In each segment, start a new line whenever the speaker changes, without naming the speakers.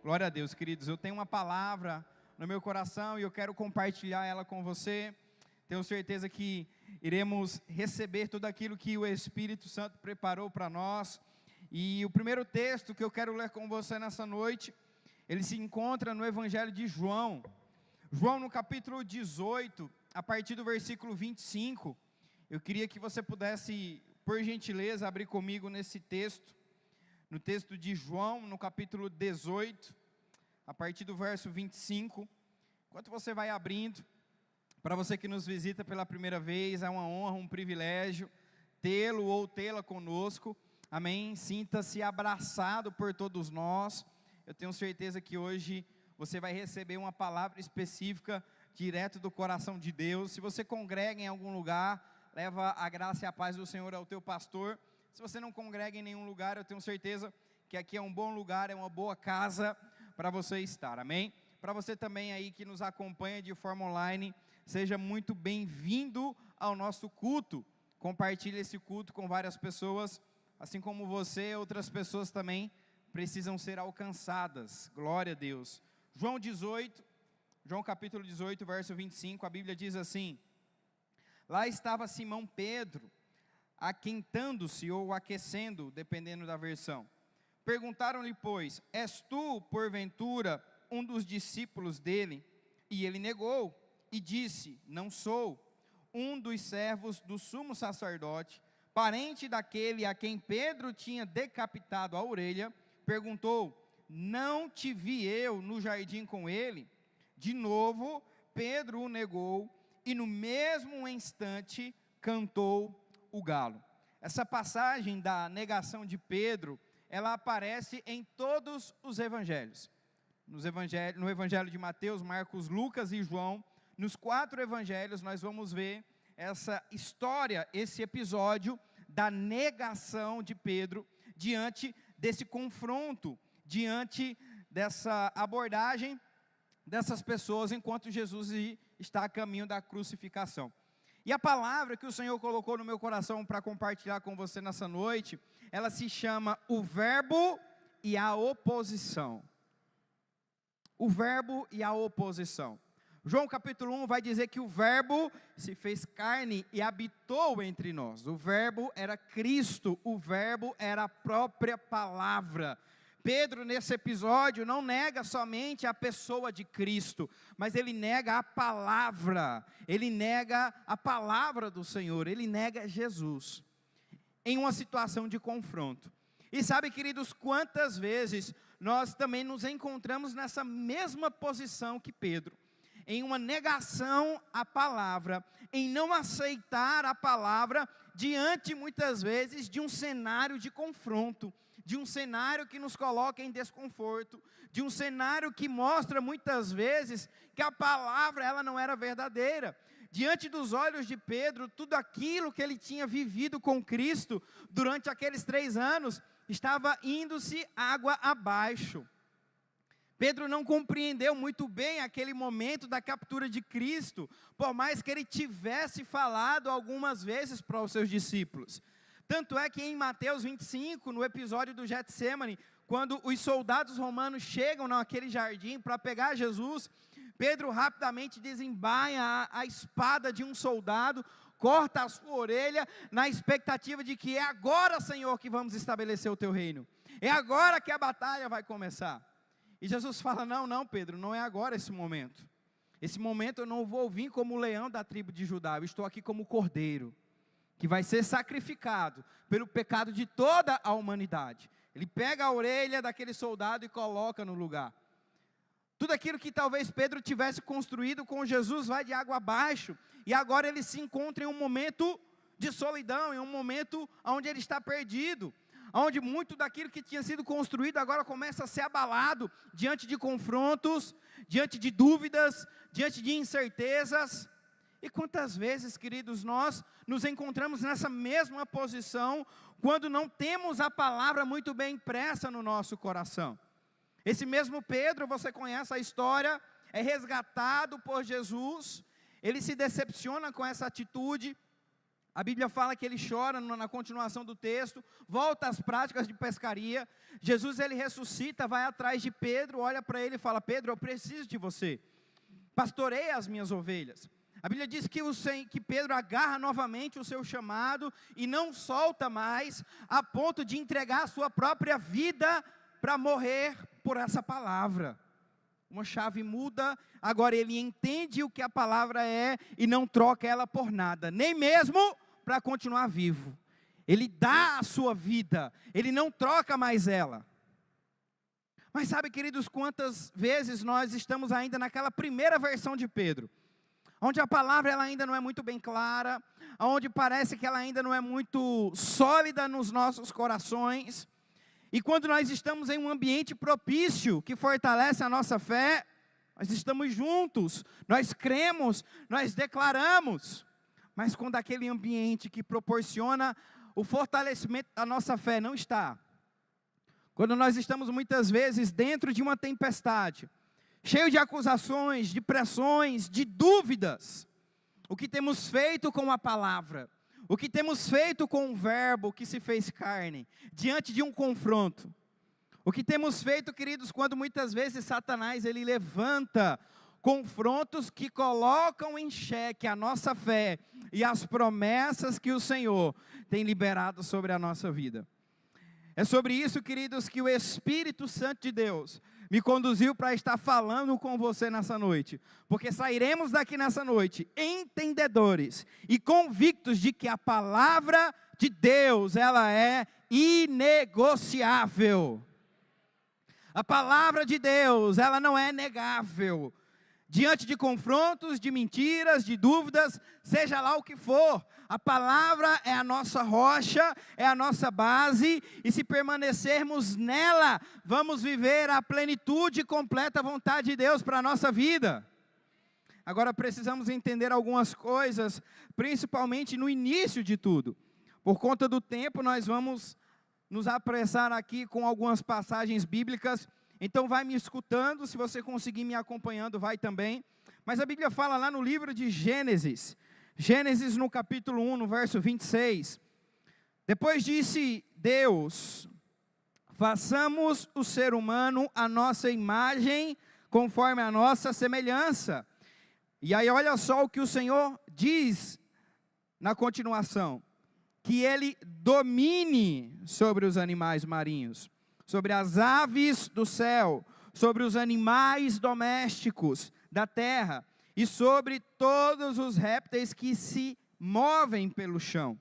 Glória a Deus, queridos. Eu tenho uma palavra no meu coração e eu quero compartilhar ela com você. Tenho certeza que iremos receber tudo aquilo que o Espírito Santo preparou para nós. E o primeiro texto que eu quero ler com você nessa noite, ele se encontra no Evangelho de João. João, no capítulo 18, a partir do versículo 25. Eu queria que você pudesse, por gentileza, abrir comigo nesse texto. No texto de João, no capítulo 18, a partir do verso 25. Enquanto você vai abrindo, para você que nos visita pela primeira vez, é uma honra, um privilégio tê-lo ou tê-la conosco. Amém? Sinta-se abraçado por todos nós. Eu tenho certeza que hoje você vai receber uma palavra específica, direto do coração de Deus. Se você congrega em algum lugar, leva a graça e a paz do Senhor ao teu pastor. Se você não congrega em nenhum lugar, eu tenho certeza que aqui é um bom lugar, é uma boa casa para você estar, amém? Para você também aí que nos acompanha de forma online, seja muito bem-vindo ao nosso culto. Compartilhe esse culto com várias pessoas, assim como você, outras pessoas também precisam ser alcançadas. Glória a Deus. João capítulo 18, verso 25, a Bíblia diz assim: lá estava Simão Pedro, aquentando-se ou aquecendo, dependendo da versão. Perguntaram-lhe, pois, és tu, porventura, um dos discípulos dele? E ele negou, e disse, não sou. Um dos servos do sumo sacerdote, parente daquele a quem Pedro tinha decapitado a orelha, perguntou, não te vi eu no jardim com ele? De novo, Pedro o negou, e no mesmo instante, cantou o galo. Essa passagem da negação de Pedro, ela aparece em todos os evangelhos. No evangelho de Mateus, Marcos, Lucas e João, nos 4 evangelhos nós vamos ver essa história, esse episódio da negação de Pedro diante desse confronto, diante dessa abordagem dessas pessoas enquanto Jesus está a caminho da crucificação. E a palavra que o Senhor colocou no meu coração para compartilhar com você nessa noite, ela se chama o verbo e a oposição. O verbo e a oposição. João capítulo 1 vai dizer que o verbo se fez carne e habitou entre nós. O verbo era Cristo, o verbo era a própria palavra. Pedro, nesse episódio, não nega somente a pessoa de Cristo, mas ele nega a palavra do Senhor, ele nega Jesus, em uma situação de confronto. E sabe, queridos, quantas vezes nós também nos encontramos nessa mesma posição que Pedro, em uma negação à palavra, em não aceitar a palavra, diante muitas vezes de um cenário de confronto, de um cenário que nos coloca em desconforto, de um cenário que mostra muitas vezes que a palavra ela não era verdadeira. Diante dos olhos de Pedro, tudo aquilo que ele tinha vivido com Cristo durante aqueles 3 anos, estava indo-se água abaixo. Pedro não compreendeu muito bem aquele momento da captura de Cristo, por mais que ele tivesse falado algumas vezes para os seus discípulos. Tanto é que em Mateus 25, no episódio do Getsêmani, quando os soldados romanos chegam naquele jardim para pegar Jesus, Pedro rapidamente desembainha a espada de um soldado, corta a sua orelha, na expectativa de que é agora, Senhor, que vamos estabelecer o teu reino. É agora que a batalha vai começar. E Jesus fala, não Pedro, não é agora esse momento. Esse momento eu não vou vir como o leão da tribo de Judá, eu estou aqui como cordeiro, que vai ser sacrificado pelo pecado de toda a humanidade. Ele pega a orelha daquele soldado e coloca no lugar. Tudo aquilo que talvez Pedro tivesse construído com Jesus vai de água abaixo, e agora ele se encontra em um momento de solidão, em um momento onde ele está perdido, onde muito daquilo que tinha sido construído agora começa a ser abalado, diante de confrontos, diante de dúvidas, diante de incertezas. E quantas vezes, queridos, nós nos encontramos nessa mesma posição, quando não temos a palavra muito bem impressa no nosso coração. Esse mesmo Pedro, você conhece a história, é resgatado por Jesus, ele se decepciona com essa atitude, A Bíblia fala que ele chora na continuação do texto, volta às práticas de pescaria. Jesus, ele ressuscita, vai atrás de Pedro, olha para ele e fala: Pedro, eu preciso de você, pastoreia as minhas ovelhas. A Bíblia diz que Pedro agarra novamente o seu chamado e não solta mais, a ponto de entregar a sua própria vida para morrer por essa palavra. Uma chave muda, agora ele entende o que a palavra é e não troca ela por nada, nem mesmo para continuar vivo. Ele dá a sua vida, ele não troca mais ela. Mas sabe, queridos, quantas vezes nós estamos ainda naquela primeira versão de Pedro, onde a palavra ela ainda não é muito bem clara, onde parece que ela ainda não é muito sólida nos nossos corações, e quando nós estamos em um ambiente propício, que fortalece a nossa fé, nós estamos juntos, nós cremos, nós declaramos, mas quando aquele ambiente que proporciona o fortalecimento da nossa fé não está, quando nós estamos muitas vezes dentro de uma tempestade, cheio de acusações, de pressões, de dúvidas, o que temos feito com a palavra, o que temos feito com o verbo que se fez carne, diante de um confronto, o que temos feito, queridos, quando muitas vezes Satanás, ele levanta confrontos que colocam em xeque a nossa fé e as promessas que o Senhor tem liberado sobre a nossa vida. É sobre isso, queridos, que o Espírito Santo de Deus me conduziu para estar falando com você nessa noite, porque sairemos daqui nessa noite entendedores e convictos de que a palavra de Deus, ela é inegociável. A palavra de Deus, ela não é negável. Diante de confrontos, de mentiras, de dúvidas, seja lá o que for, a palavra é a nossa rocha, é a nossa base, e se permanecermos nela, vamos viver a plenitude e completa vontade de Deus para a nossa vida. Agora precisamos entender algumas coisas, principalmente no início de tudo. Por conta do tempo, nós vamos nos apressar aqui com algumas passagens bíblicas. Então vai me escutando, se você conseguir me acompanhando, vai também. Mas a Bíblia fala lá no livro de Gênesis, Gênesis no capítulo 1, no verso 26. Depois disse Deus: façamos o ser humano à nossa imagem, conforme a nossa semelhança. E aí olha só o que o Senhor diz na continuação: que ele domine sobre os animais marinhos, sobre as aves do céu, sobre os animais domésticos da terra, e sobre todos os répteis que se movem pelo chão.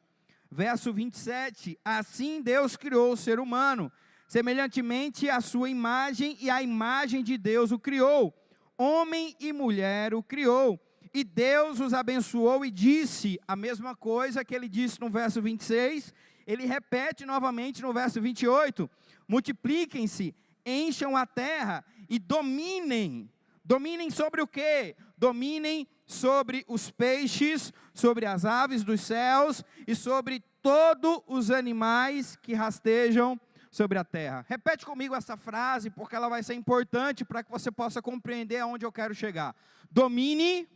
Verso 27, assim Deus criou o ser humano, semelhantemente à sua imagem, e a imagem de Deus o criou, homem e mulher o criou. E Deus os abençoou e disse a mesma coisa que ele disse no verso 26, ele repete novamente no verso 28, multipliquem-se, encham a terra e dominem. Dominem sobre o quê? Dominem sobre os peixes, sobre as aves dos céus e sobre todos os animais que rastejam sobre a terra. Repete comigo essa frase, porque ela vai ser importante para que você possa compreender aonde eu quero chegar. Domine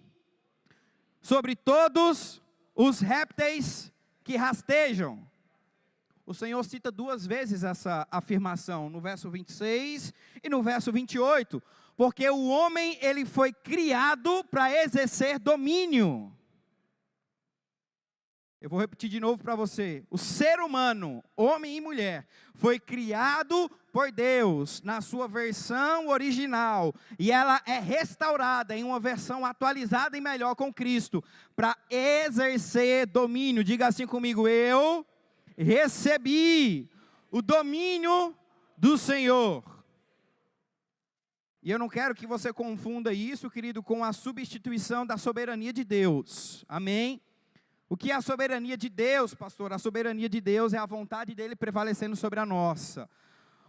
sobre todos os répteis que rastejam. O Senhor cita duas vezes essa afirmação, no verso 26 e no verso 28, porque o homem, ele foi criado para exercer domínio. Eu vou repetir de novo para você. O ser humano, homem e mulher, foi criado por Deus na sua versão original, e ela é restaurada em uma versão atualizada e melhor com Cristo, para exercer domínio. Diga assim comigo: eu recebi o domínio do Senhor. E eu não quero que você confunda isso, querido, com a substituição da soberania de Deus. Amém? O que é a soberania de Deus, pastor? A soberania de Deus é a vontade dele prevalecendo sobre a nossa.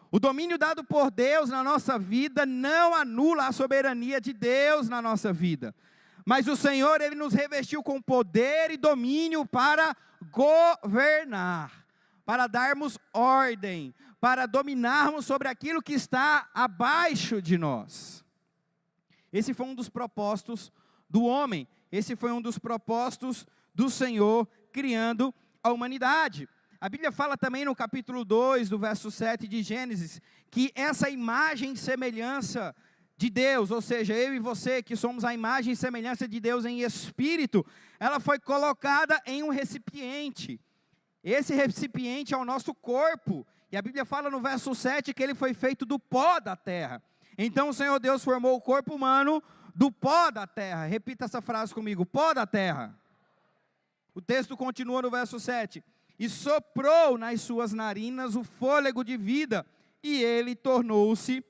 O domínio dado por Deus na nossa vida não anula a soberania de Deus na nossa vida. Mas o Senhor, ele nos revestiu com poder e domínio para governar, para darmos ordem, para dominarmos sobre aquilo que está abaixo de nós. Esse foi um dos propósitos do homem, esse foi um dos propósitos do Senhor criando a humanidade. A Bíblia fala também no capítulo 2, do verso 7 de Gênesis, que essa imagem e semelhança de Deus, ou seja, eu e você que somos a imagem e semelhança de Deus em espírito, ela foi colocada em um recipiente. Esse recipiente é o nosso corpo, e a Bíblia fala no verso 7 que ele foi feito do pó da terra. Então o Senhor Deus formou o corpo humano do pó da terra. Repita essa frase comigo, pó da terra. O texto continua no verso 7. E soprou nas suas narinas o fôlego de vida, e ele tornou-se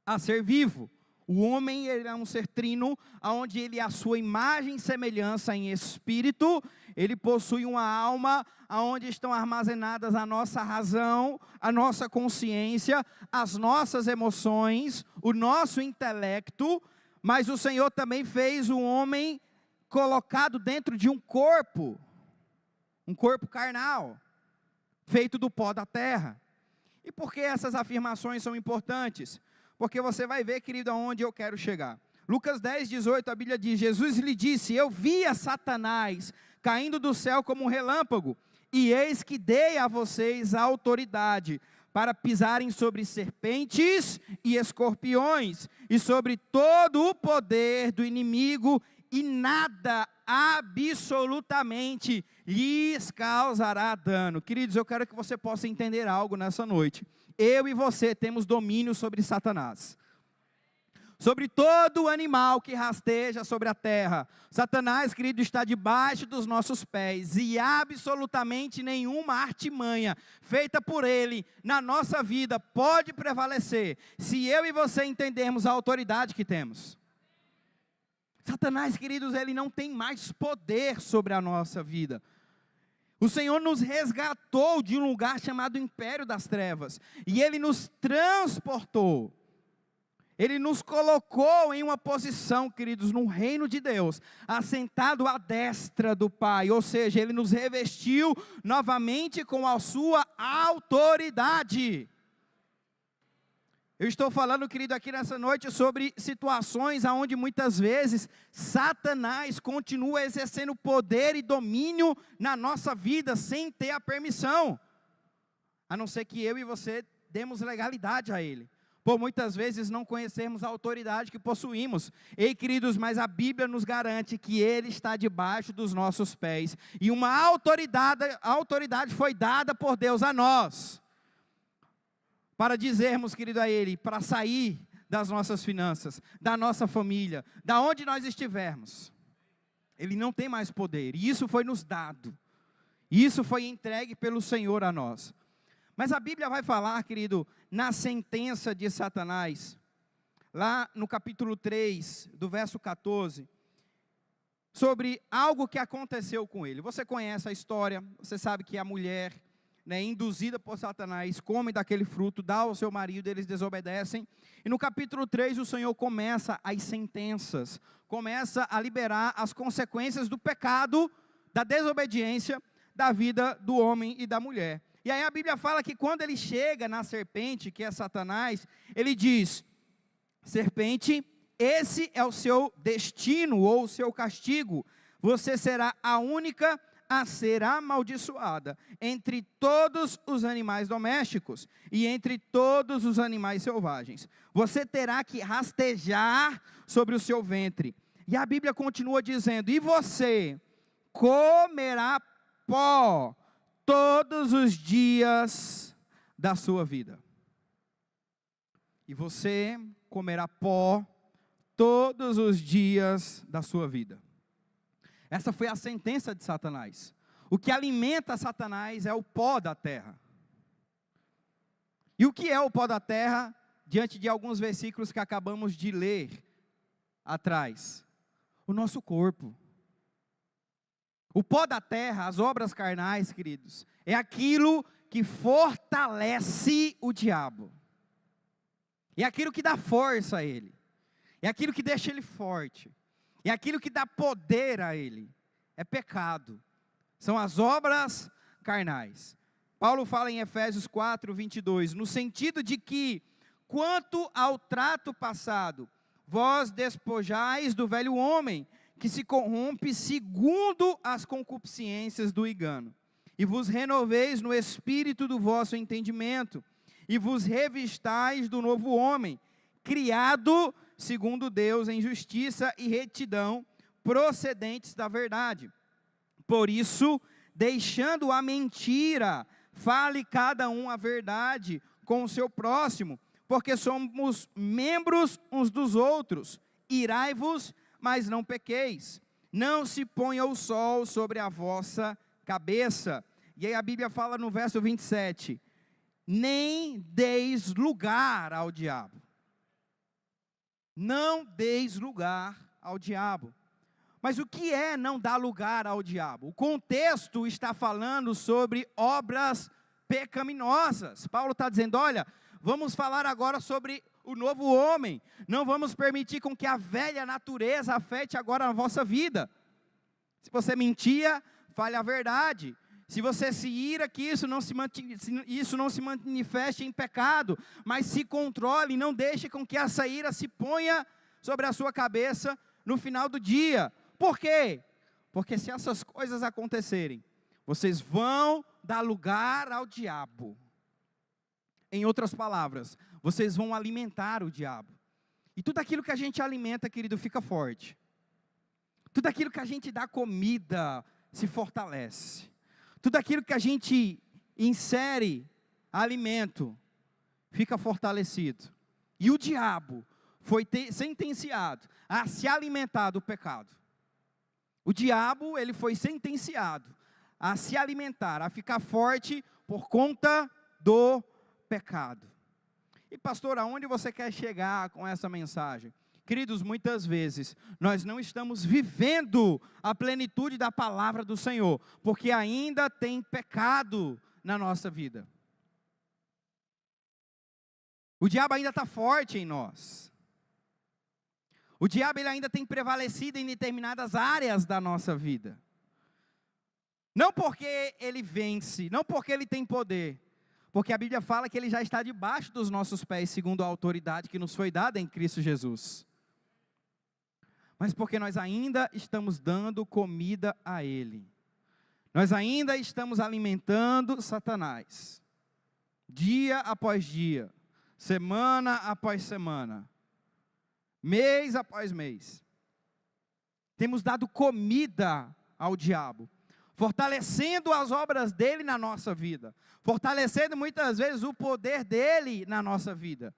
a ser vivo. O homem ele é um ser trino, onde ele é a sua imagem e semelhança em espírito. Ele possui uma alma, onde estão armazenadas a nossa razão, a nossa consciência, as nossas emoções, o nosso intelecto. Mas o Senhor também fez o homem colocado dentro de um corpo carnal, feito do pó da terra. E por que essas afirmações são importantes? Porque você vai ver, querido, aonde eu quero chegar. Lucas 10, 18, a Bíblia diz, Jesus lhe disse, eu via Satanás caindo do céu como um relâmpago, e eis que dei a vocês a autoridade para pisarem sobre serpentes e escorpiões, e sobre todo o poder do inimigo, e nada absolutamente lhes causará dano. Queridos, eu quero que você possa entender algo nessa noite. Eu e você temos domínio sobre Satanás, sobre todo animal que rasteja sobre a terra. Satanás, querido, está debaixo dos nossos pés, e absolutamente nenhuma artimanha feita por ele na nossa vida pode prevalecer, se eu e você entendermos a autoridade que temos. Satanás, queridos, ele não tem mais poder sobre a nossa vida. O Senhor nos resgatou de um lugar chamado Império das Trevas, e Ele nos transportou, Ele nos colocou em uma posição, queridos, no reino de Deus, assentado à destra do Pai, ou seja, Ele nos revestiu novamente com a sua autoridade. Eu estou falando, querido, aqui nessa noite sobre situações onde muitas vezes Satanás continua exercendo poder e domínio na nossa vida sem ter a permissão, a não ser que eu e você demos legalidade a ele, por muitas vezes não conhecermos a autoridade que possuímos. Ei, queridos, mas a Bíblia nos garante que ele está debaixo dos nossos pés, e uma autoridade foi dada por Deus a nós, para dizermos, querido, a Ele, para sair das nossas finanças, da nossa família, da onde nós estivermos. Ele não tem mais poder, e isso foi nos dado, isso foi entregue pelo Senhor a nós. Mas a Bíblia vai falar, querido, na sentença de Satanás, lá no capítulo 3, do verso 14, sobre algo que aconteceu com ele. Você conhece a história, você sabe que a mulher, induzida por Satanás, come daquele fruto, dá ao seu marido, eles desobedecem, e no capítulo 3 o Senhor começa as sentenças, começa a liberar as consequências do pecado, da desobediência, da vida do homem e da mulher. E aí a Bíblia fala que quando ele chega na serpente, que é Satanás, ele diz, serpente, esse é o seu destino, ou o seu castigo, você será a única a ser amaldiçoada entre todos os animais domésticos e entre todos os animais selvagens. Você terá que rastejar sobre o seu ventre. E a Bíblia continua dizendo, e você comerá pó todos os dias da sua vida. E você comerá pó todos os dias da sua vida. Essa foi a sentença de Satanás. O que alimenta Satanás é o pó da terra. E o que é o pó da terra? Diante de alguns versículos que acabamos de ler atrás. O nosso corpo. O pó da terra, as obras carnais, queridos, é aquilo que fortalece o diabo. É aquilo que dá força a ele. É aquilo que deixa ele forte. É aquilo que dá poder a ele. É pecado. São as obras carnais. Paulo fala em Efésios 4, 22, no sentido de que, quanto ao trato passado, vós despojais do velho homem, que se corrompe segundo as concupiscências do engano. E vos renoveis no espírito do vosso entendimento, e vos revistais do novo homem, criado segundo Deus em justiça e retidão, procedentes da verdade. Por isso, deixando a mentira, fale cada um a verdade com o seu próximo, porque somos membros uns dos outros. Irai-vos, mas não pequeis. Não se ponha o sol sobre a vossa cabeça. E aí a Bíblia fala no verso 27, nem deis lugar ao diabo. Não deis lugar ao diabo. Mas o que é não dar lugar ao diabo? O contexto está falando sobre obras pecaminosas. Paulo está dizendo, olha, vamos falar agora sobre o novo homem. Não vamos permitir com que a velha natureza afete agora a vossa vida. Se você mentia, fale a verdade. Se você se ira, que isso não se manifeste em pecado, mas se controle, não deixe com que essa ira se ponha sobre a sua cabeça no final do dia. Por quê? Porque se essas coisas acontecerem, vocês vão dar lugar ao diabo. Em outras palavras, vocês vão alimentar o diabo. E tudo aquilo que a gente alimenta, querido, fica forte. Tudo aquilo que a gente dá comida se fortalece. Tudo aquilo que a gente insere alimento fica fortalecido. E o diabo foi sentenciado a se alimentar do pecado. O diabo, ele foi sentenciado a se alimentar, a ficar forte por conta do pecado. E pastor, aonde você quer chegar com essa mensagem? Queridos, muitas vezes nós não estamos vivendo a plenitude da palavra do Senhor, porque ainda tem pecado na nossa vida. O diabo ainda está forte em nós. O diabo ele ainda tem prevalecido em determinadas áreas da nossa vida. Não porque ele vence, não porque ele tem poder, porque a Bíblia fala que ele já está debaixo dos nossos pés, segundo a autoridade que nos foi dada em Cristo Jesus. Mas porque nós ainda estamos dando comida a ele. Nós ainda estamos alimentando Satanás. Dia após dia, semana após semana, mês após mês. Temos dado comida ao diabo, fortalecendo as obras dele na nossa vida, fortalecendo muitas vezes o poder dele na nossa vida.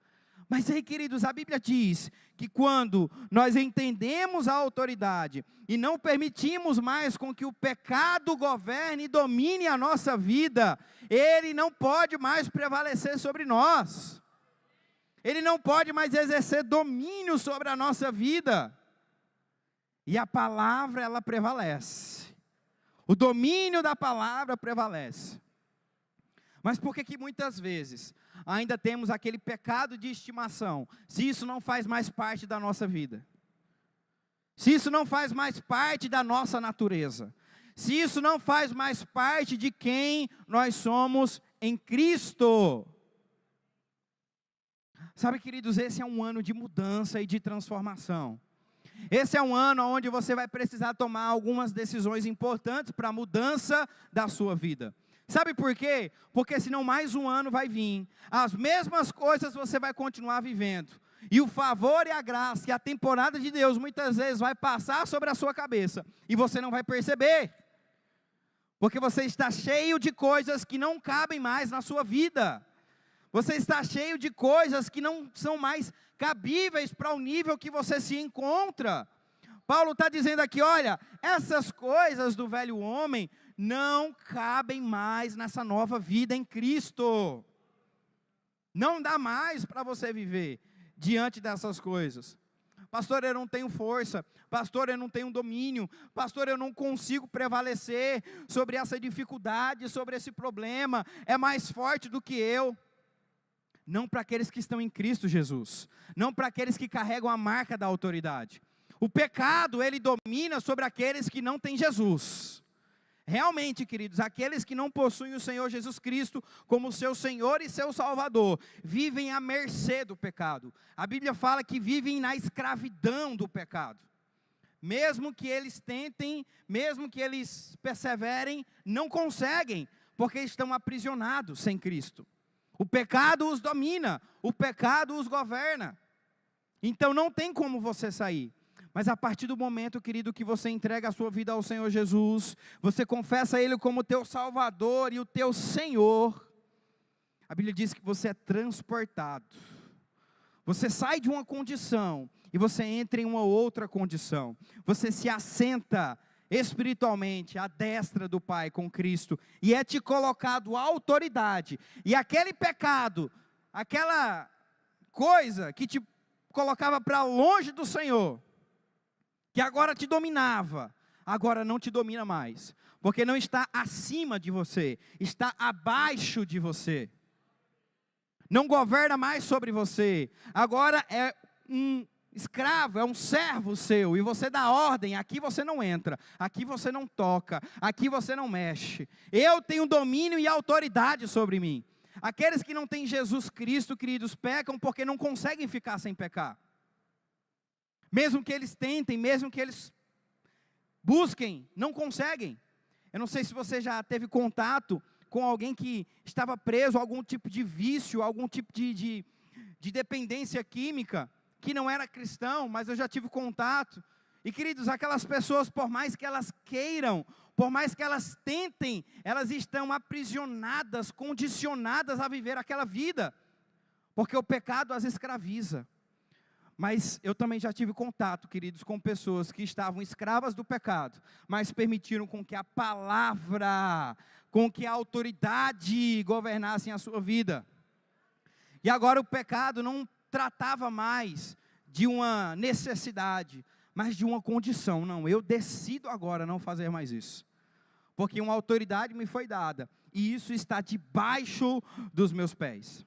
Mas aí, queridos, a Bíblia diz que quando nós entendemos a autoridade e não permitimos mais com que o pecado governe e domine a nossa vida, ele não pode mais prevalecer sobre nós. Ele não pode mais exercer domínio sobre a nossa vida. E a palavra, ela prevalece. O domínio da palavra prevalece. Mas por que muitas vezes ainda temos aquele pecado de estimação, se isso não faz mais parte da nossa vida? Se isso não faz mais parte da nossa natureza? Se isso não faz mais parte de quem nós somos em Cristo? Sabe, queridos, esse é um ano de mudança e de transformação. Esse é um ano onde você vai precisar tomar algumas decisões importantes para a mudança da sua vida. Sabe por quê? Porque senão mais um ano vai vir, as mesmas coisas você vai continuar vivendo, e o favor e a graça e a temporada de Deus muitas vezes vai passar sobre a sua cabeça, e você não vai perceber, porque você está cheio de coisas que não cabem mais na sua vida, você está cheio de coisas que não são mais cabíveis para o nível que você se encontra. Paulo está dizendo aqui, olha, essas coisas do velho homem não cabem mais nessa nova vida em Cristo. Não dá mais para você viver diante dessas coisas. Pastor, eu não tenho força. Pastor, eu não tenho domínio. Pastor, eu não consigo prevalecer sobre essa dificuldade, sobre esse problema. É mais forte do que eu. Não para aqueles que estão em Cristo Jesus. Não para aqueles que carregam a marca da autoridade. O pecado, ele domina sobre aqueles que não têm Jesus. Realmente, queridos, aqueles que não possuem o Senhor Jesus Cristo como seu Senhor e seu Salvador, vivem à mercê do pecado. A Bíblia fala que vivem na escravidão do pecado. mesmo que eles tentem, mesmo que eles perseverem, não conseguem, porque estão aprisionados sem Cristo. O pecado os domina, o pecado os governa. Então não tem como você sair. Mas a partir do momento, querido, que você entrega a sua vida ao Senhor Jesus, você confessa Ele como teu Salvador e o teu Senhor, a Bíblia diz que você é transportado. Você sai de uma condição e você entra em uma outra condição. Você se assenta espiritualmente à destra do Pai com Cristo, e é te colocado autoridade. E aquele pecado, aquela coisa que te colocava para longe do Senhor, que agora te dominava, agora não te domina mais, porque não está acima de você, está abaixo de você, não governa mais sobre você, agora é um escravo, é um servo seu, e você dá ordem, aqui você não entra, aqui você não toca, aqui você não mexe, eu tenho domínio e autoridade sobre mim. Aqueles que não têm Jesus Cristo, queridos, pecam porque não conseguem ficar sem pecar. Mesmo que eles tentem, mesmo que eles busquem, não conseguem. Eu não sei se você já teve contato com alguém que estava preso a algum tipo de vício, algum tipo de dependência química, que não era cristão, mas eu já tive contato. E queridos, aquelas pessoas, por mais que elas queiram, por mais que elas tentem, elas estão aprisionadas, condicionadas a viver aquela vida, porque o pecado as escraviza. Mas eu também já tive contato, queridos, com pessoas que estavam escravas do pecado, mas permitiram com que a palavra, com que a autoridade governassem a sua vida. E agora o pecado não tratava mais de uma necessidade, mas de uma condição. Não, eu decido agora não fazer mais isso, porque uma autoridade me foi dada, e isso está debaixo dos meus pés.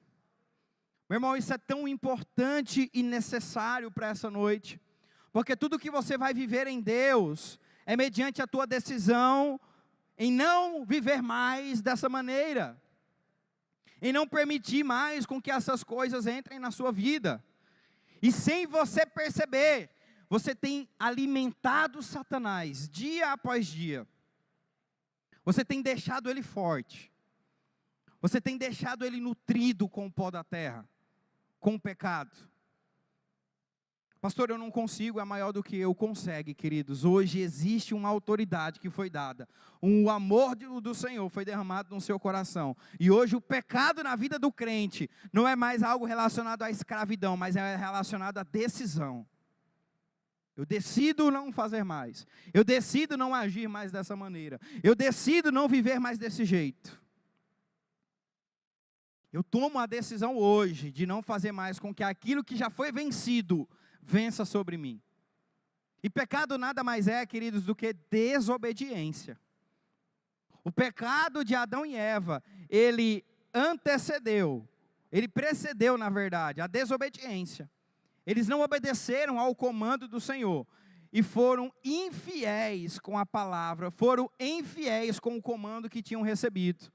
Meu irmão, isso é tão importante e necessário para essa noite, porque tudo que você vai viver em Deus, é mediante a tua decisão em não viver mais dessa maneira, em não permitir mais com que essas coisas entrem na sua vida, e sem você perceber, você tem alimentado Satanás, dia após dia, você tem deixado ele forte, você tem deixado ele nutrido com o pó da terra, com o pecado. Pastor, eu não consigo, é maior do que eu. Consegue, queridos. Hoje existe uma autoridade que foi dada, o amor do Senhor foi derramado no seu coração, e hoje o pecado na vida do crente, não é mais algo relacionado à escravidão, mas é relacionado à decisão. Eu decido não fazer mais, eu decido não agir mais dessa maneira, eu decido não viver mais desse jeito. Eu tomo a decisão hoje de não fazer mais com que aquilo que já foi vencido, vença sobre mim. E pecado nada mais é, queridos, do que desobediência. O pecado de Adão e Eva, ele precedeu, na verdade, a desobediência. Eles não obedeceram ao comando do Senhor, e foram infiéis com a palavra, foram infiéis com o comando que tinham recebido.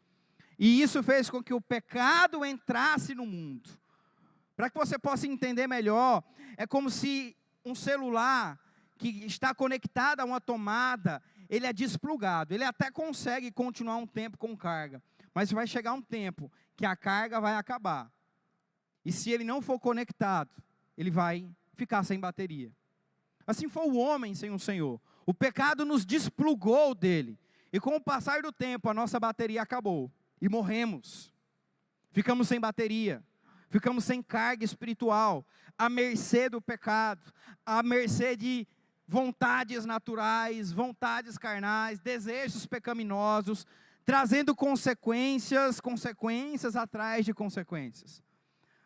E isso fez com que o pecado entrasse no mundo. Para que você possa entender melhor, é como se um celular que está conectado a uma tomada, ele é desplugado, ele até consegue continuar um tempo com carga, mas vai chegar um tempo que a carga vai acabar. E se ele não for conectado, ele vai ficar sem bateria. Assim foi o homem sem o Senhor. O pecado nos desplugou dele, e com o passar do tempo, a nossa bateria acabou. E morremos, ficamos sem bateria, ficamos sem carga espiritual, à mercê do pecado, à mercê de vontades naturais, vontades carnais, desejos pecaminosos, trazendo consequências atrás de consequências.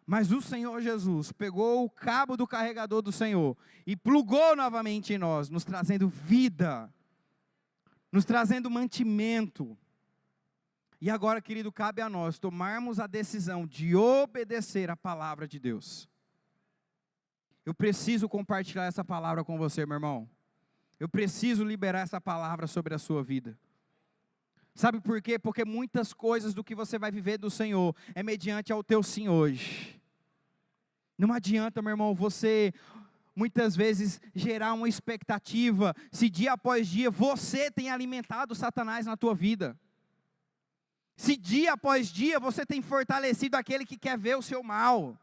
Mas o Senhor Jesus pegou o cabo do carregador do Senhor e plugou novamente em nós, nos trazendo vida, nos trazendo mantimento. E agora, querido, cabe a nós tomarmos a decisão de obedecer a palavra de Deus. Eu preciso compartilhar essa palavra com você, meu irmão. Eu preciso liberar essa palavra sobre a sua vida. Sabe por quê? Porque muitas coisas do que você vai viver do Senhor é mediante ao teu sim hoje. Não adianta, meu irmão, você muitas vezes gerar uma expectativa, se dia após dia você tem alimentado Satanás na tua vida. Se dia após dia você tem fortalecido aquele que quer ver o seu mal.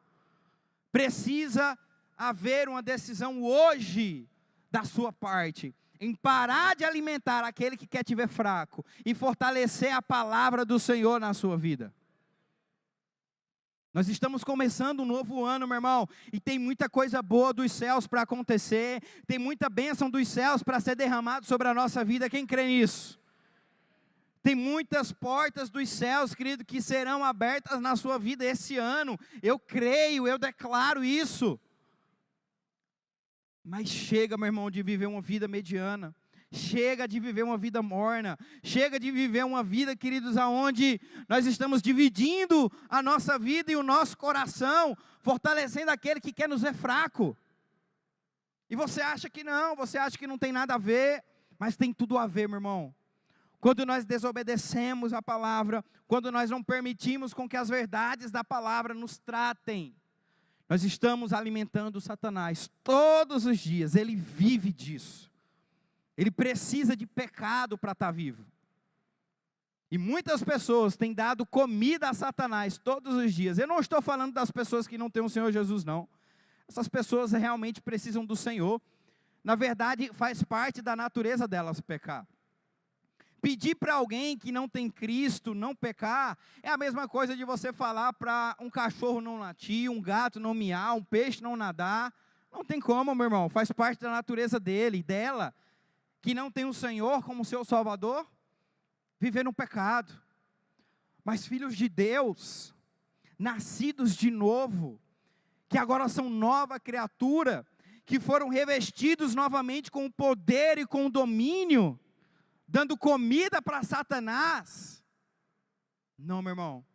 Precisa haver uma decisão hoje da sua parte, em parar de alimentar aquele que quer te ver fraco, e fortalecer a palavra do Senhor na sua vida. Nós estamos começando um novo ano, meu irmão, e tem muita coisa boa dos céus para acontecer, tem muita bênção dos céus para ser derramado sobre a nossa vida. Quem crê nisso? Tem muitas portas dos céus, querido, que serão abertas na sua vida esse ano. Eu creio, eu declaro isso. Mas chega, meu irmão, de viver uma vida mediana. Chega de viver uma vida morna. Chega de viver uma vida, queridos, aonde nós estamos dividindo a nossa vida e o nosso coração, fortalecendo aquele que quer nos ver fraco. E você acha que não tem nada a ver, mas tem tudo a ver, meu irmão. Quando nós desobedecemos a palavra, quando nós não permitimos com que as verdades da palavra nos tratem, nós estamos alimentando Satanás todos os dias. Ele vive disso. Ele precisa de pecado para estar vivo. E muitas pessoas têm dado comida a Satanás todos os dias. Eu não estou falando das pessoas que não têm o Senhor Jesus, não. Essas pessoas realmente precisam do Senhor. Na verdade, faz parte da natureza delas pecar. Pedir para alguém que não tem Cristo não pecar, é a mesma coisa de você falar para um cachorro não latir, um gato não miar, um peixe não nadar. Não tem como, meu irmão, faz parte da natureza dele, dela, que não tem o Senhor como seu Salvador, viver no pecado. Mas filhos de Deus, nascidos de novo, que agora são nova criatura, que foram revestidos novamente com o poder e com o domínio, dando comida para Satanás. Não, meu irmão.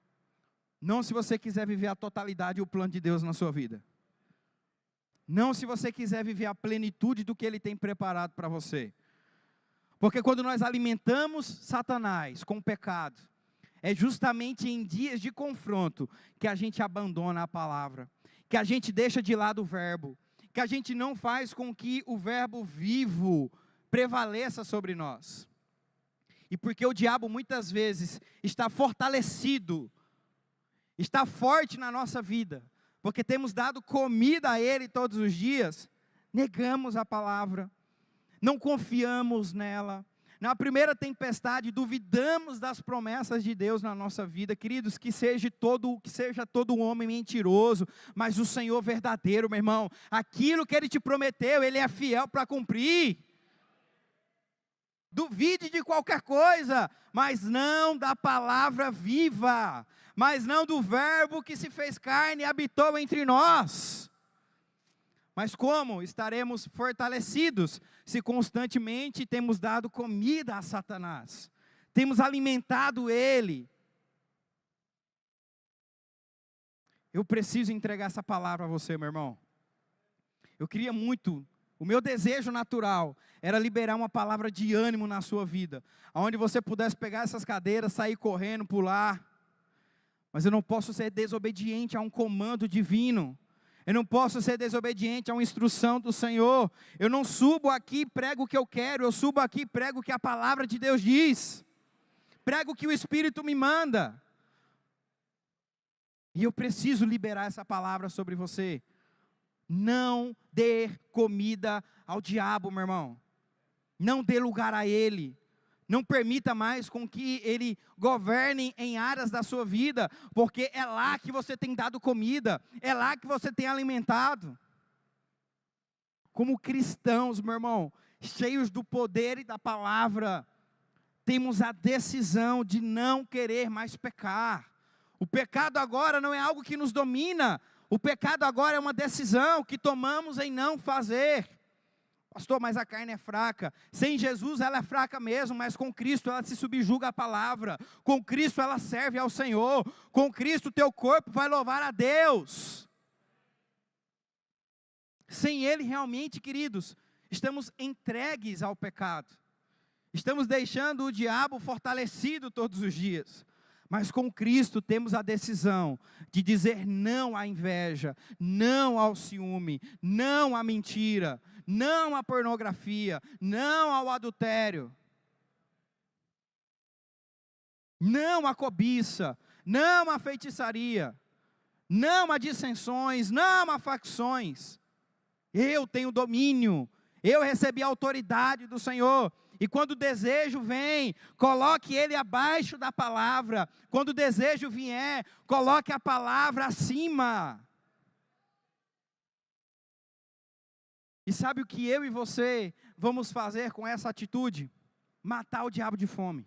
Não se você quiser viver a totalidade e o plano de Deus na sua vida. Não se você quiser viver a plenitude do que Ele tem preparado para você. Porque quando nós alimentamos Satanás com o pecado, é justamente em dias de confronto que a gente abandona a palavra, que a gente deixa de lado o verbo, que a gente não faz com que o verbo vivo prevaleça sobre nós. E porque o diabo muitas vezes está fortalecido, está forte na nossa vida, porque temos dado comida a ele todos os dias, negamos a palavra, não confiamos nela. Na primeira tempestade, duvidamos das promessas de Deus na nossa vida. Queridos, que seja todo homem mentiroso, mas o Senhor verdadeiro, meu irmão. Aquilo que Ele te prometeu, Ele é fiel para cumprir. Duvide de qualquer coisa, mas não da palavra viva, mas não do verbo que se fez carne e habitou entre nós. Mas como estaremos fortalecidos se constantemente temos dado comida a Satanás? Temos alimentado ele. Eu preciso entregar essa palavra a você, meu irmão. Eu queria muito, o meu desejo natural era liberar uma palavra de ânimo na sua vida, onde você pudesse pegar essas cadeiras, sair correndo, pular. Mas eu não posso ser desobediente a um comando divino. Eu não posso ser desobediente a uma instrução do Senhor. Eu não subo aqui e prego o que eu quero. Eu subo aqui e prego o que a palavra de Deus diz. Prego o que o Espírito me manda. E eu preciso liberar essa palavra sobre você. Não dê comida ao diabo, meu irmão. Não dê lugar a ele. Não permita mais com que ele governe em áreas da sua vida, porque é lá que você tem dado comida, é lá que você tem alimentado. Como cristãos, meu irmão, cheios do poder e da palavra, temos a decisão de não querer mais pecar. O pecado agora não é algo que nos domina, o pecado agora é uma decisão que tomamos em não fazer. Pastor, mas a carne é fraca. Sem Jesus ela é fraca mesmo, mas com Cristo ela se subjuga à palavra. Com Cristo ela serve ao Senhor. Com Cristo teu corpo vai louvar a Deus. Sem Ele realmente, queridos, estamos entregues ao pecado. Estamos deixando o diabo fortalecido todos os dias. Mas com Cristo temos a decisão de dizer não à inveja, não ao ciúme, não à mentira, não à pornografia, não ao adultério, não à cobiça, não à feitiçaria, não a dissensões, não a facções. Eu tenho domínio, eu recebi a autoridade do Senhor. E quando o desejo vem, coloque ele abaixo da palavra. Quando o desejo vier, coloque a palavra acima. E sabe o que eu e você vamos fazer com essa atitude? Matar o diabo de fome.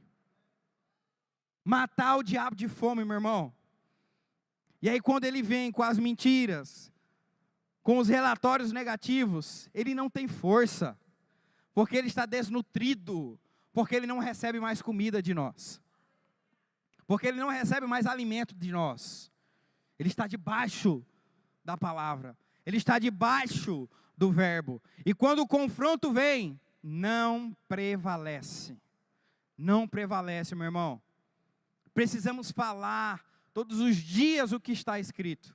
Matar o diabo de fome, meu irmão. E aí quando ele vem com as mentiras, com os relatórios negativos, ele não tem força. Porque ele está desnutrido, porque ele não recebe mais comida de nós, porque ele não recebe mais alimento de nós, ele está debaixo da palavra, ele está debaixo do verbo, e quando o confronto vem, não prevalece, meu irmão. Precisamos falar todos os dias o que está escrito.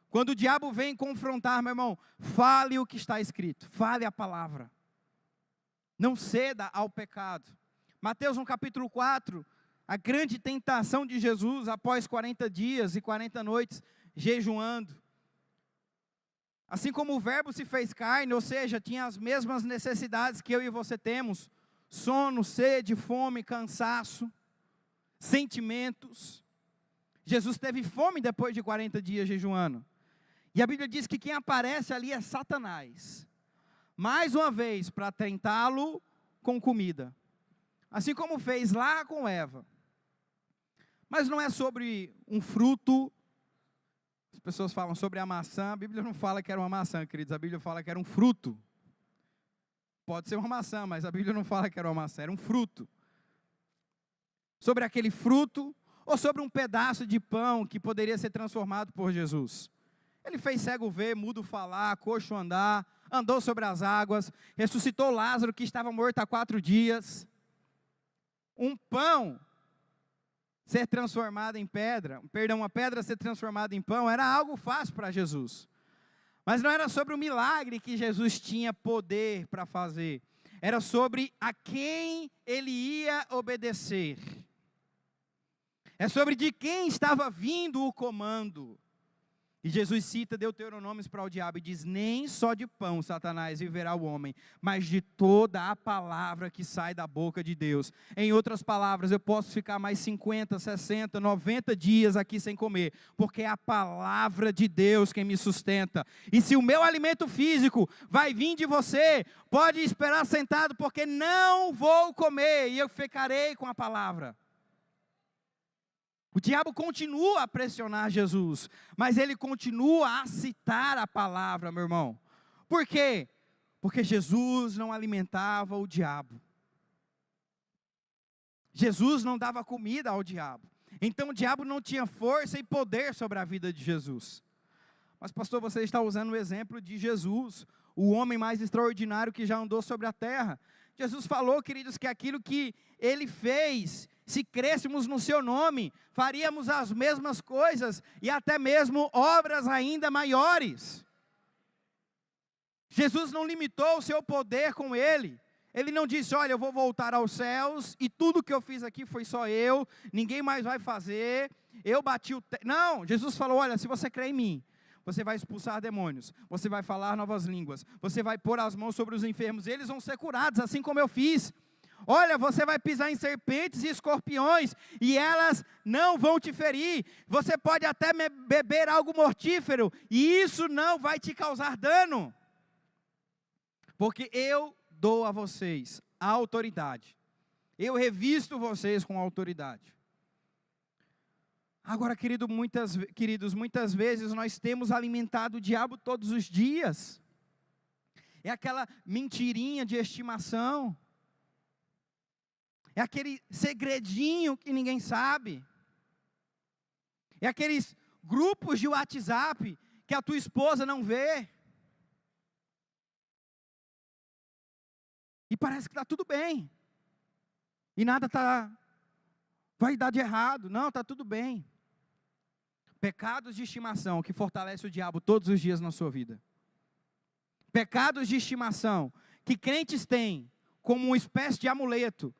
Quando o diabo vem confrontar, meu irmão, fale o que está escrito, fale a palavra. Não ceda ao pecado. Mateus no capítulo 4, a grande tentação de Jesus após 40 dias e 40 noites jejuando. Assim como o verbo se fez carne, ou seja, tinha as mesmas necessidades que eu e você temos. Sono, sede, fome, cansaço, sentimentos. Jesus teve fome depois de 40 dias jejuando. E a Bíblia diz que quem aparece ali é Satanás. Mais uma vez, para tentá-lo com comida. Assim como fez lá com Eva. Mas não é sobre um fruto. As pessoas falam sobre a maçã. A Bíblia não fala que era uma maçã, queridos. A Bíblia fala que era um fruto. Pode ser uma maçã, mas a Bíblia não fala que era uma maçã. Era um fruto. Sobre aquele fruto, ou sobre um pedaço de pão que poderia ser transformado por Jesus. Ele fez cego ver, mudo falar, coxo andar, andou sobre as águas, ressuscitou Lázaro que estava morto há 4 dias. Um pão ser transformado em pedra, uma pedra ser transformada em pão, era algo fácil para Jesus. Mas não era sobre o milagre que Jesus tinha poder para fazer, era sobre a quem ele ia obedecer. É sobre de quem estava vindo o comando. E Jesus cita Deuteronômios para o diabo e diz: nem só de pão, Satanás, viverá o homem, mas de toda a palavra que sai da boca de Deus. Em outras palavras, eu posso ficar mais 50, 60, 90 dias aqui sem comer, porque é a palavra de Deus quem me sustenta. E se o meu alimento físico vai vir de você, pode esperar sentado, porque não vou comer, e eu ficarei com a palavra. O diabo continua a pressionar Jesus, mas ele continua a citar a palavra, meu irmão. Por quê? Porque Jesus não alimentava o diabo. Jesus não dava comida ao diabo. Então o diabo não tinha força e poder sobre a vida de Jesus. Mas pastor, você está usando o exemplo de Jesus, o homem mais extraordinário que já andou sobre a terra. Jesus falou, queridos, que aquilo que ele fez, se crêssemos no seu nome, faríamos as mesmas coisas e até mesmo obras ainda maiores. Jesus não limitou o seu poder com ele. Ele não disse: olha, eu vou voltar aos céus e tudo que eu fiz aqui foi só eu, ninguém mais vai fazer, eu bati o... Não, Jesus falou: olha, se você crê em mim, você vai expulsar demônios, você vai falar novas línguas, você vai pôr as mãos sobre os enfermos, eles vão ser curados, assim como eu fiz. Olha, você vai pisar em serpentes e escorpiões, e elas não vão te ferir. Você pode até beber algo mortífero, e isso não vai te causar dano. Porque eu dou a vocês a autoridade. Eu revisto vocês com autoridade. Agora, queridos, muitas vezes nós temos alimentado o diabo todos os dias. É aquela mentirinha de estimação. É aquele segredinho que ninguém sabe. É aqueles grupos de WhatsApp que a tua esposa não vê. E parece que está tudo bem. E nada está vai dar de errado. Não, está tudo bem. Pecados de estimação que fortalecem o diabo todos os dias na sua vida. Pecados de estimação que crentes têm como uma espécie de amuleto.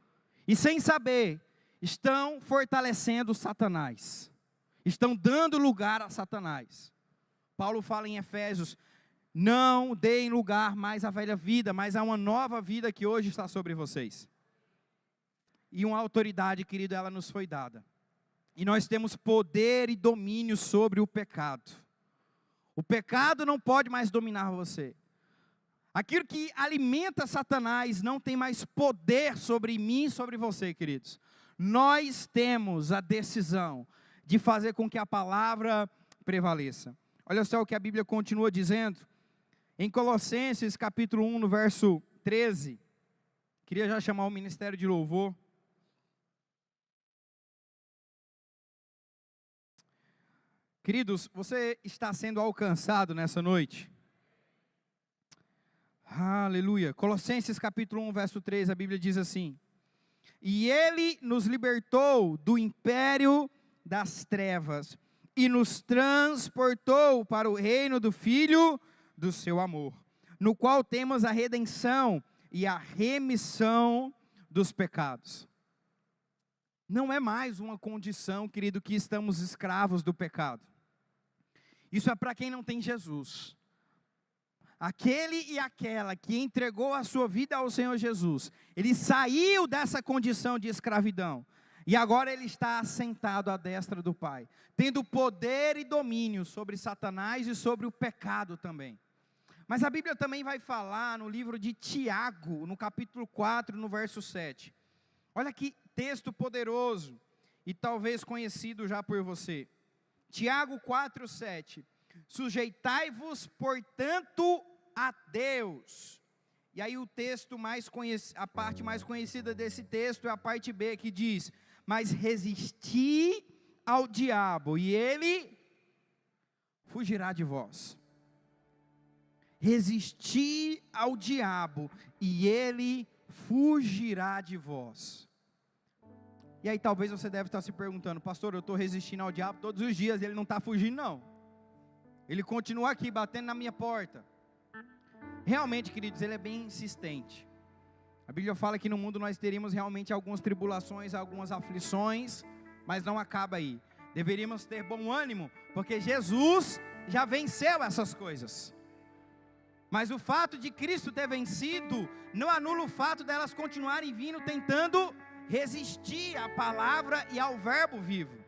E sem saber, estão fortalecendo Satanás. Estão dando lugar a Satanás. Paulo fala em Efésios, não deem lugar mais à velha vida, mas a uma nova vida que hoje está sobre vocês. E uma autoridade, querido, ela nos foi dada. E nós temos poder e domínio sobre o pecado. O pecado não pode mais dominar você. Aquilo que alimenta Satanás não tem mais poder sobre mim e sobre você, queridos. Nós temos a decisão de fazer com que a palavra prevaleça. Olha só o que a Bíblia continua dizendo. Em Colossenses capítulo 1, no verso 13. Queria já chamar o ministério de louvor. Queridos, você está sendo alcançado nessa noite? Aleluia. Colossenses capítulo 1, verso 3, a Bíblia diz assim: e Ele nos libertou do império das trevas e nos transportou para o reino do Filho do seu amor, no qual temos a redenção e a remissão dos pecados. Não é mais uma condição, querido, que estamos escravos do pecado. Isso é para quem não tem Jesus. Aquele e aquela que entregou a sua vida ao Senhor Jesus, ele saiu dessa condição de escravidão, e agora ele está assentado à destra do Pai, tendo poder e domínio sobre Satanás e sobre o pecado também. Mas a Bíblia também vai falar no livro de Tiago, no capítulo 4, no verso 7. Olha que texto poderoso, e talvez conhecido já por você. Tiago 4, 7. Sujeitai-vos, portanto, a Deus. E aí o texto a parte mais conhecida desse texto é a parte B, que diz: mas resisti ao diabo, e ele fugirá de vós. Resisti ao diabo, e ele fugirá de vós. E aí talvez você deve estar se perguntando: pastor, eu estou resistindo ao diabo todos os dias, ele não está fugindo não. Ele continua aqui, batendo na minha porta. Realmente, queridos, ele é bem insistente. A Bíblia fala que no mundo nós teríamos realmente algumas tribulações, algumas aflições, mas não acaba aí. Deveríamos ter bom ânimo, porque Jesus já venceu essas coisas. Mas o fato de Cristo ter vencido, não anula o fato delas continuarem vindo, tentando resistir à palavra e ao verbo vivo.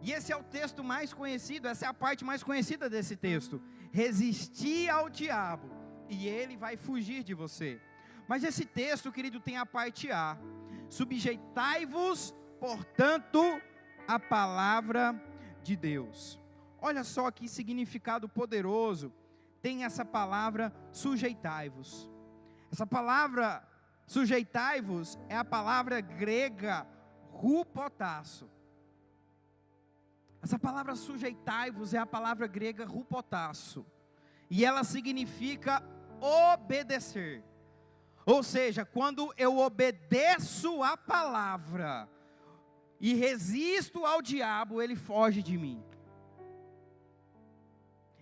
E esse é o texto mais conhecido, essa é a parte mais conhecida desse texto. Resistir ao diabo, e ele vai fugir de você. Mas esse texto, querido, tem a parte A. Subjeitai-vos, portanto, à palavra de Deus. Olha só que significado poderoso tem essa palavra sujeitai-vos. Essa palavra sujeitai-vos é a palavra grega hupotasso. Essa palavra sujeitai-vos é a palavra grega hupotasso. E ela significa obedecer. Ou seja, quando eu obedeço a palavra e resisto ao diabo, ele foge de mim.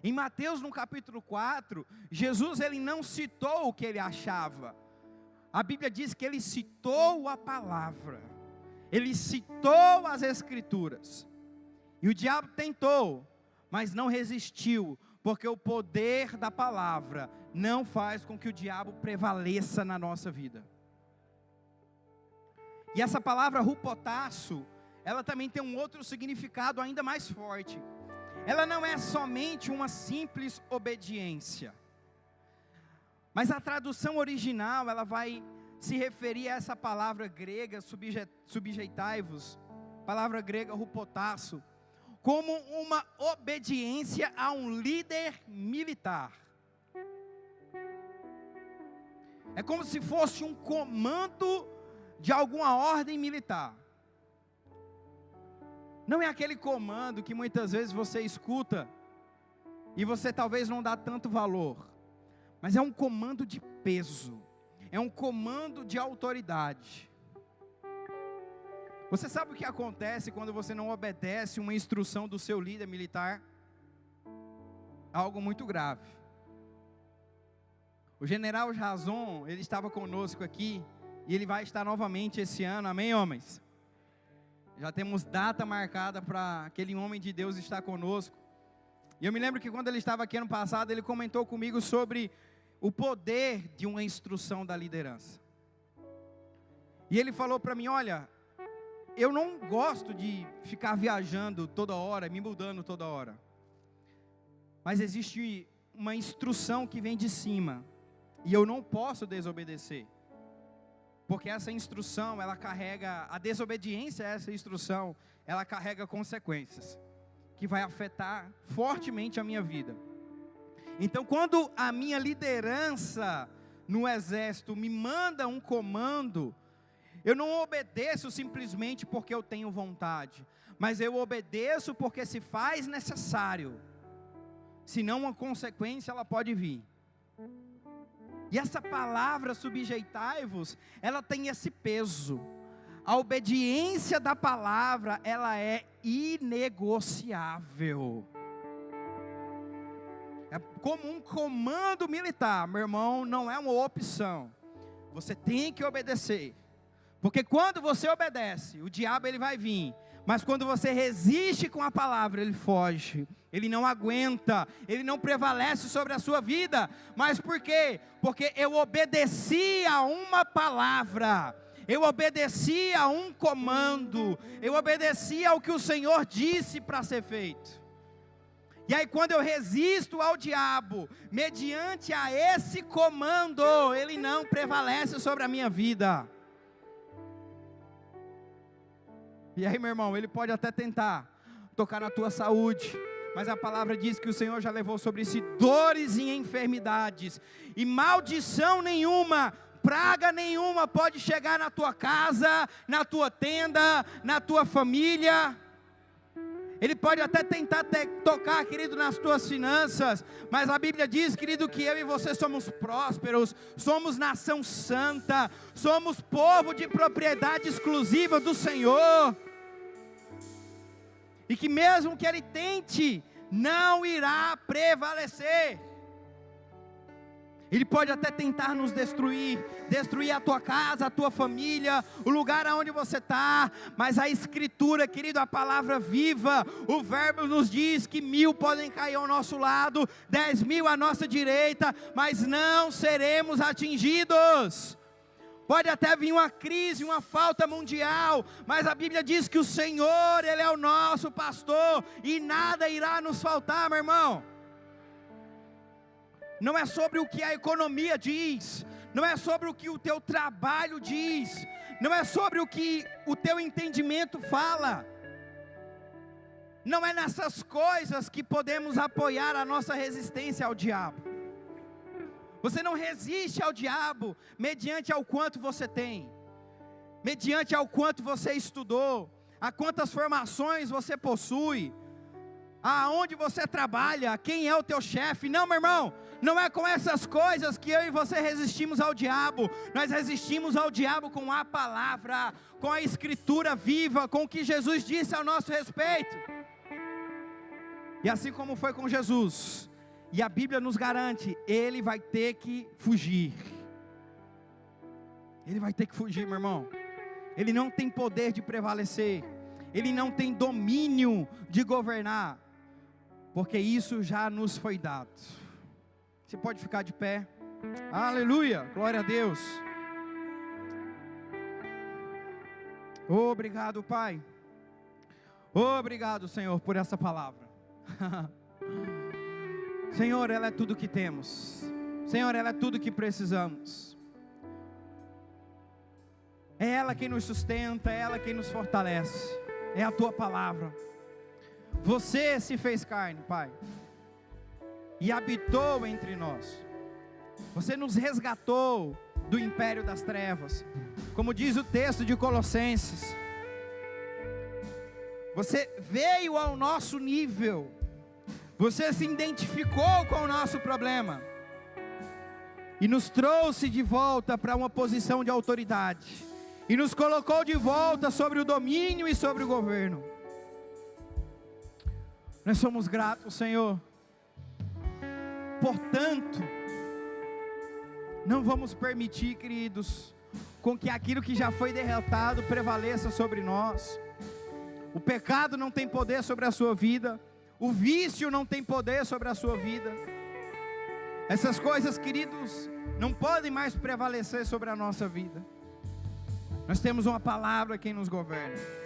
Em Mateus, no capítulo 4, Jesus ele não citou o que ele achava. A Bíblia diz que ele citou a palavra. Ele citou as Escrituras. E o diabo tentou, mas não resistiu, porque o poder da palavra não faz com que o diabo prevaleça na nossa vida. E essa palavra hupotasso, ela também tem um outro significado ainda mais forte. Ela não é somente uma simples obediência, mas a tradução original, ela vai se referir a essa palavra grega, subjeitai-vos, palavra grega hupotasso, como uma obediência a um líder militar. É como se fosse um comando de alguma ordem militar. Não é aquele comando que muitas vezes você escuta e você talvez não dá tanto valor, mas é um comando de peso, é um comando de autoridade. Você sabe o que acontece quando você não obedece uma instrução do seu líder militar? Algo muito grave. O general Jason, ele estava conosco aqui, e ele vai estar novamente esse ano, amém, homens? Já temos data marcada para aquele homem de Deus estar conosco. E eu me lembro que quando ele estava aqui ano passado, ele comentou comigo sobre o poder de uma instrução da liderança. E ele falou para mim, olha, eu não gosto de ficar viajando toda hora, me mudando toda hora. Mas existe uma instrução que vem de cima, e eu não posso desobedecer. Porque essa instrução, ela carrega, a desobediência a essa instrução, ela carrega consequências, que vai afetar fortemente a minha vida. Então, quando a minha liderança no exército me manda um comando, eu não obedeço simplesmente porque eu tenho vontade, mas eu obedeço porque se faz necessário, senão uma consequência ela pode vir. E essa palavra subjeitai-vos, ela tem esse peso. A obediência da palavra, ela é inegociável. É como um comando militar, meu irmão, não é uma opção. Você tem que obedecer. Porque quando você obedece, o diabo ele vai vir. Mas quando você resiste com a palavra, ele foge. Ele não aguenta, ele não prevalece sobre a sua vida. Mas por quê? Porque eu obedeci a uma palavra. Eu obedeci a um comando. Eu obedeci ao que o Senhor disse para ser feito. E aí quando eu resisto ao diabo, mediante a esse comando, ele não prevalece sobre a minha vida. E aí, meu irmão, ele pode até tentar tocar na tua saúde, mas a palavra diz que o Senhor já levou sobre si dores e enfermidades, e maldição nenhuma, praga nenhuma pode chegar na tua casa, na tua tenda, na tua família. Ele pode até tentar tocar, querido, nas tuas finanças, mas a Bíblia diz, querido, que eu e você somos prósperos, somos nação santa, somos povo de propriedade exclusiva do Senhor, e que mesmo que ele tente, não irá prevalecer. Ele pode até tentar nos destruir a tua casa, a tua família, o lugar aonde você está, mas a Escritura, querido, a palavra viva, o verbo nos diz que 1000 podem cair ao nosso lado, 10.000 à nossa direita, mas não seremos atingidos. Pode até vir uma crise, uma falta mundial, mas a Bíblia diz que o Senhor, Ele é o nosso pastor, e nada irá nos faltar, meu irmão. Não é sobre o que a economia diz, não é sobre o que o teu trabalho diz, não é sobre o que o teu entendimento fala. Não é nessas coisas que podemos apoiar a nossa resistência ao diabo. Você não resiste ao diabo mediante ao quanto você tem, mediante ao quanto você estudou, a quantas formações você possui, aonde você trabalha, quem é o teu chefe. Não, meu irmão, não é com essas coisas que eu e você resistimos ao diabo. Nós resistimos ao diabo com a palavra, com a Escritura viva, com o que Jesus disse ao nosso respeito. E assim como foi com Jesus, e a Bíblia nos garante, ele vai ter que fugir. Ele vai ter que fugir, meu irmão. Ele não tem poder de prevalecer, ele não tem domínio de governar, porque isso já nos foi dado. Você pode ficar de pé. Aleluia, glória a Deus. Obrigado, Pai. Obrigado, Senhor, por essa palavra. Senhor, ela é tudo que temos. Senhor, ela é tudo que precisamos. É ela quem nos sustenta, é ela quem nos fortalece. É a Tua palavra. Você se fez carne, Pai, e habitou entre nós. Você nos resgatou do império das trevas, como diz o texto de Colossenses. Você veio ao nosso nível, você se identificou com o nosso problema, e nos trouxe de volta para uma posição de autoridade, e nos colocou de volta sobre o domínio e sobre o governo. Nós somos gratos, Senhor. Portanto, não vamos permitir, queridos, com que aquilo que já foi derrotado prevaleça sobre nós. O pecado não tem poder sobre a sua vida, o vício não tem poder sobre a sua vida. Essas coisas, queridos, não podem mais prevalecer sobre a nossa vida. Nós temos uma palavra quem nos governa.